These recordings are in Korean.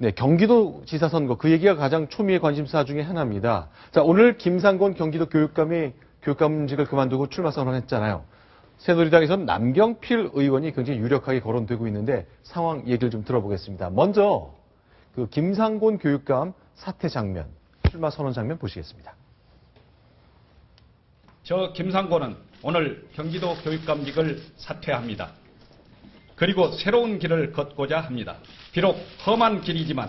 네, 경기도지사 선거 그 얘기가 가장 초미의 관심사 중에 하나입니다. 자, 오늘 김상곤 경기도 교육감이 교육감직을 그만두고 출마 선언했잖아요. 새누리당에서는 남경필 의원이 굉장히 유력하게 거론되고 있는데 상황 얘기를 좀 들어보겠습니다. 먼저 그 김상곤 교육감 사퇴 장면, 출마 선언 장면 보시겠습니다. 저 김상곤은 오늘 경기도 교육감직을 사퇴합니다. 그리고 새로운 길을 걷고자 합니다. 비록 험한 길이지만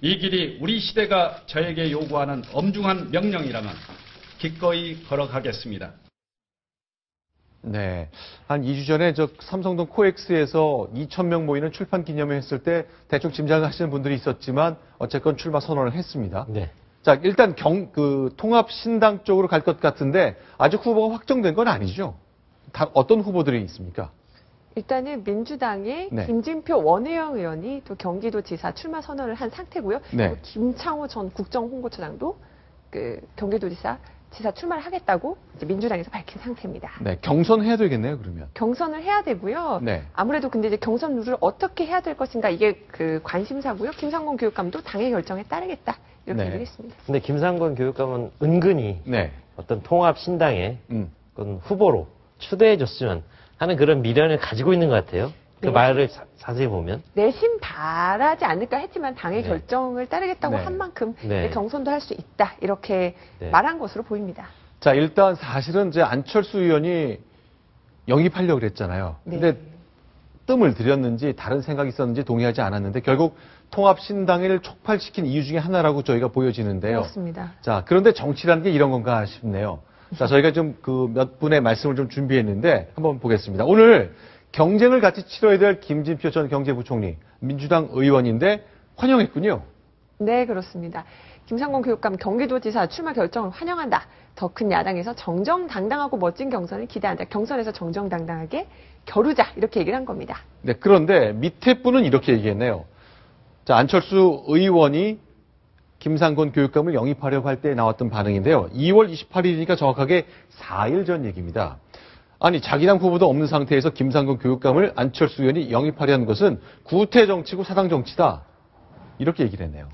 이 길이 우리 시대가 저에게 요구하는 엄중한 명령이라면 기꺼이 걸어가겠습니다. 네. 한 2주 전에 저 삼성동 코엑스에서 2,000명 모이는 출판 기념회 했을 때 대충 짐작하시는 분들이 있었지만 어쨌건 출마 선언을 했습니다. 네. 자, 일단 통합신당 쪽으로 갈 것 같은데 아직 후보가 확정된 건 아니죠? 어떤 후보들이 있습니까? 일단은 민주당의 네. 김진표 원혜영 의원이 또 경기도지사 출마 선언을 한 상태고요. 네. 그리고 김창호 전 국정홍보처장도 경기도지사 출마를 하겠다고 이제 민주당에서 밝힌 상태입니다. 네, 경선해야 되겠네요, 그러면. 경선을 해야 되고요. 네. 아무래도 근데 이제 경선 룰을 어떻게 해야 될 것인가 이게 관심사고요. 김상곤 교육감도 당의 결정에 따르겠다 이렇게 네. 얘기를 했습니다. 근데 김상곤 교육감은 은근히 네. 어떤 통합신당의 그런 후보로 추대해줬으면 하는 그런 미련을 가지고 있는 것 같아요. 그 네. 말을 자세히 보면. 내심 바라지 않을까 했지만 당의 네. 결정을 따르겠다고 네. 한 만큼 네. 경선도 할 수 있다 이렇게 네. 말한 것으로 보입니다. 자, 일단 사실은 이제 안철수 의원이 영입하려고 그랬잖아요. 네. 근데 뜸을 들였는지 다른 생각이 있었는지 동의하지 않았는데 결국 통합신당을 촉발시킨 이유 중에 하나라고 저희가 보여지는데요. 그렇습니다. 자, 그런데 정치라는 게 이런 건가 싶네요. 자, 저희가 좀 몇 분의 말씀을 좀 준비했는데 한번 보겠습니다. 오늘 경쟁을 같이 치러야 될 김진표 전 경제부총리, 민주당 의원인데 환영했군요. 네, 그렇습니다. 김상곤 교육감 경기도지사 출마 결정을 환영한다. 더 큰 야당에서 정정당당하고 멋진 경선을 기대한다. 경선에서 정정당당하게 겨루자. 이렇게 얘기를 한 겁니다. 네, 그런데 밑에 분은 이렇게 얘기했네요. 자, 안철수 의원이 김상곤 교육감을 영입하려고 할 때 나왔던 반응인데요. 2월 28일이니까 정확하게 4일 전 얘기입니다. 아니, 자기 당 후보도 없는 상태에서 김상곤 교육감을 안철수 의원이 영입하려는 것은 구태 정치고 사당 정치다. 이렇게 얘기를 했네요.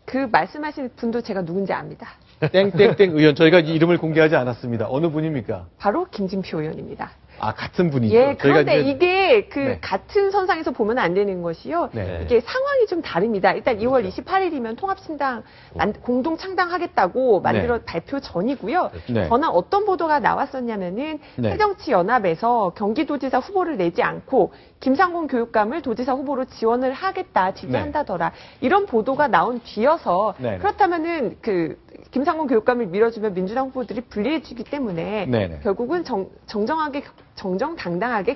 그 말씀하신 분도 제가 누군지 압니다. 땡땡땡 의원, 저희가 이름을 공개하지 않았습니다. 어느 분입니까? 바로 김진표 의원입니다. 아, 같은 분이죠. 예, 그런데 이제, 이게 네. 같은 선상에서 보면 안 되는 것이요. 네. 이게 상황이 좀 다릅니다. 일단 2월 28일이면 통합신당 공동 창당하겠다고 발표 전이고요. 네. 저는 어떤 보도가 나왔었냐면은 네. 새정치연합에서 경기도지사 후보를 내지 않고 김상곤 교육감을 도지사 후보로 지원을 하겠다, 지지한다더라. 이런 보도가 나온 뒤여서 네. 그렇다면은 김상곤 교육감을 밀어주면 민주당 후보들이 불리해지기 때문에 네. 결국은 정정당당하게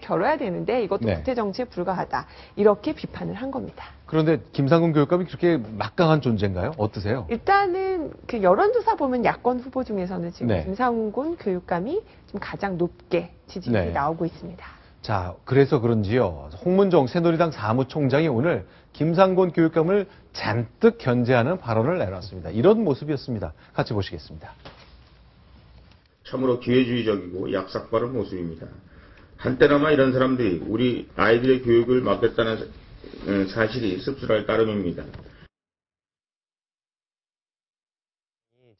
겨뤄야 되는데 이것도 네. 구태 정치에 불과하다. 이렇게 비판을 한 겁니다. 그런데 김상곤 교육감이 그렇게 막강한 존재인가요? 어떠세요? 일단은 여론조사 보면 야권 후보 중에서는 지금 네. 김상곤 교육감이 좀 가장 높게 지지율이 네. 나오고 있습니다. 자, 그래서 그런지요. 홍문종 새누리당 사무총장이 오늘 김상곤 교육감을 잔뜩 견제하는 발언을 내놨습니다. 이런 모습이었습니다. 같이 보시겠습니다. 참으로 기회주의적이고 약삭빠른 모습입니다. 한때나마 이런 사람들이 우리 아이들의 교육을 막겠다는 사실이 씁쓸할 따름입니다.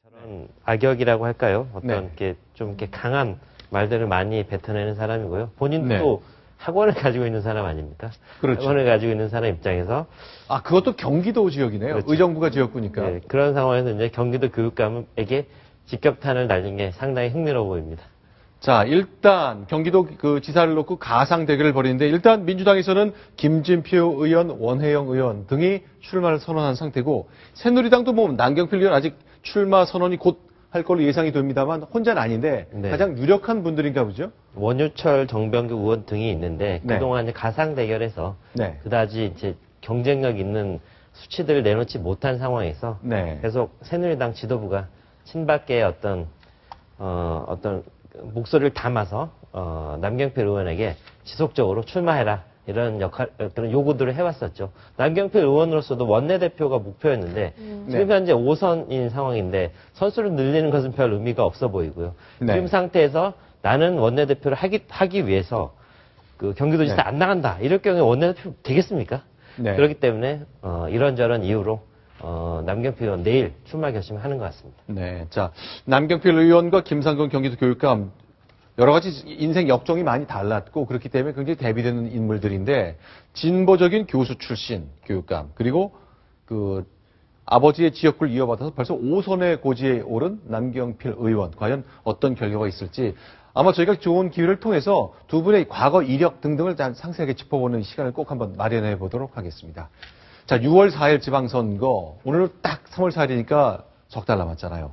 저런 악역이라고 할까요? 어떤 네. 좀 강한 말들을 많이 뱉어내는 사람이고요. 본인도 네. 학원을 가지고 있는 사람 아닙니까? 그렇죠. 학원을 가지고 있는 사람 입장에서 아, 그것도 경기도 지역이네요. 그렇죠. 의정부가 지역구니까. 네, 그런 상황에서 이제 경기도 교육감에게 직격탄을 날린 게 상당히 흥미로워 보입니다. 자, 일단 경기도 지사를 놓고 가상 대결을 벌이는데 일단 민주당에서는 김진표 의원, 원혜영 의원 등이 출마를 선언한 상태고 새누리당도 남경필 의원 아직 출마 선언이 곧 할 걸로 예상이 됩니다만 혼자는 아닌데 네. 가장 유력한 분들인가 보죠? 원유철, 정병규 의원 등이 있는데 네. 그동안 이제 가상 대결에서 네. 그다지 이제 경쟁력 있는 수치들을 내놓지 못한 상황에서 네. 계속 새누리당 지도부가 친박계의 어떤 목소리를 담아서 남경필 의원에게 지속적으로 출마해라 이런 그런 요구들을 해왔었죠. 남경필 의원으로서도 원내대표가 목표였는데 지금 현재 5선인 상황인데 선수를 늘리는 것은 별 의미가 없어 보이고요. 네. 지금 상태에서 나는 원내대표를 하기 위해서 경기도지사 네. 안 나간다 이럴 경우에 원내대표 되겠습니까? 네. 그렇기 때문에 이런저런 이유로 남경필 의원 내일 출마 결심하는 것 같습니다. 네. 자, 남경필 의원과 김상곤 경기도 교육감 여러 가지 인생 역종이 많이 달랐고 그렇기 때문에 굉장히 대비되는 인물들인데 진보적인 교수 출신 교육감 그리고 그 아버지의 지역구를 이어받아서 벌써 5선의 고지에 오른 남경필 의원 과연 어떤 결과가 있을지 아마 저희가 좋은 기회를 통해서 두 분의 과거 이력 등등을 상세하게 짚어보는 시간을 꼭 한번 마련해 보도록 하겠습니다. 자, 6월 4일 지방선거 오늘 딱 3월 4일이니까 석 달 남았잖아요.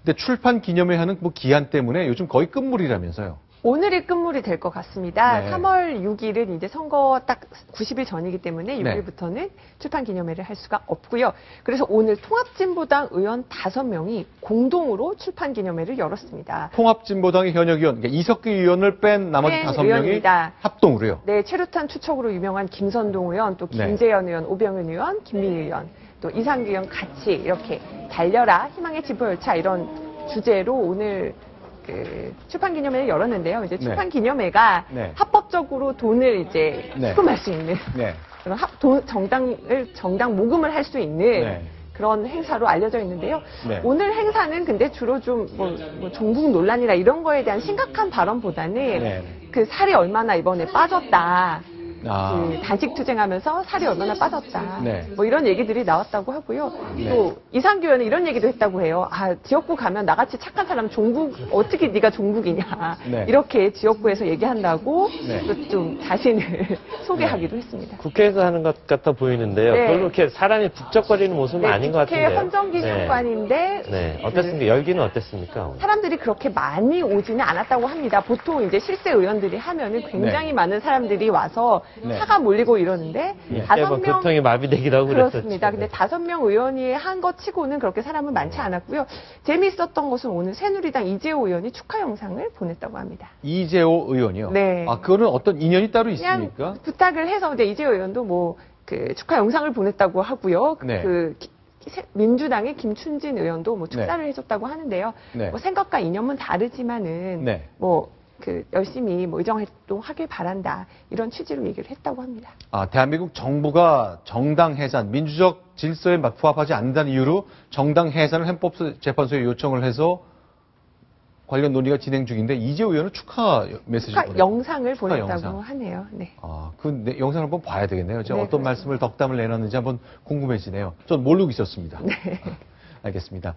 근데 출판 기념회 하는 뭐 기한 때문에 요즘 거의 끝물이라면서요. 오늘이 끝물이 될 것 같습니다. 네. 3월 6일은 이제 선거 딱 90일 전이기 때문에 네. 6일부터는 출판 기념회를 할 수가 없고요. 그래서 오늘 통합진보당 의원 5명이 공동으로 출판 기념회를 열었습니다. 통합진보당의 현역 의원, 그러니까 이석기 의원을 뺀 나머지 뺀 5명이 의원입니다. 합동으로요. 네, 최루탄 추척으로 유명한 김선동 의원, 또 네. 김재현 의원, 오병은 의원, 김민희 의원, 또 이상규 의원 같이 이렇게 달려라 희망의 지포열차 이런 주제로 오늘 그 출판 기념회를 열었는데요. 이제 출판 기념회가 네. 합법적으로 돈을 이제 네. 수금할 수 있는 네. 그런 정당 모금을 할 수 있는 네. 그런 행사로 알려져 있는데요. 네. 오늘 행사는 근데 주로 좀 뭐 종북 논란이나 이런 거에 대한 심각한 발언보다는 네. 그 살이 얼마나 이번에 빠졌다. 아. 그 단식 투쟁하면서 살이 얼마나 빠졌다. 네. 뭐 이런 얘기들이 나왔다고 하고요. 네. 또 이상규 의원은 이런 얘기도 했다고 해요. 아, 지역구 가면 나같이 착한 사람 종북 어떻게 네가 종북이냐. 네. 이렇게 지역구에서 얘기한다고 네. 또 좀 자신을 소개하기도 했습니다. 국회에서 하는 것 같아 보이는데요. 네. 별로 이렇게 사람이 북적거리는 모습은 아닌 것 국회 같은데요. 헌정기념관인데 네. 어떻습니까? 열기는 어땠습니까? 오늘? 사람들이 그렇게 많이 오지는 않았다고 합니다. 보통 이제 실세 의원들이 하면은 굉장히 네. 많은 사람들이 와서 네. 차가 몰리고 이러는데 예, 다섯 뭐 명 교통이 마비되기도 하고 그렇습니다. 그랬었죠. 근데 5명 의원이 한 것 치고는 그렇게 사람은 많지 않았고요. 재미있었던 것은 오늘 새누리당 이재호 의원이 축하 영상을 보냈다고 합니다. 이재호 의원이요. 네. 아, 그거는 어떤 인연이 따로 그냥 있습니까? 부탁을 해서 이제 이재호 의원도 뭐 그 축하 영상을 보냈다고 하고요. 네. 민주당의 김춘진 의원도 뭐 축사를 네. 해줬다고 하는데요. 네. 뭐 생각과 이념은 다르지만은 네. 뭐 그 열심히 뭐 의정 활동하길 바란다 이런 취지로 얘기를 했다고 합니다. 아, 대한민국 정부가 정당 해산, 민주적 질서에 부합하지 않는다는 이유로 정당 해산을 헌법재판소에 요청을 해서 관련 논의가 진행 중인데 이재호 의원은 축하 메시지를 축하 보냈어요. 영상을 축하 보냈다고 영상. 하네요. 네. 아, 영상을 한번 봐야 되겠네요. 제가 네, 어떤 그렇습니다. 말씀을 덕담을 내놨는지 한번 궁금해지네요. 전 모르고 있었습니다. 네. 알겠습니다.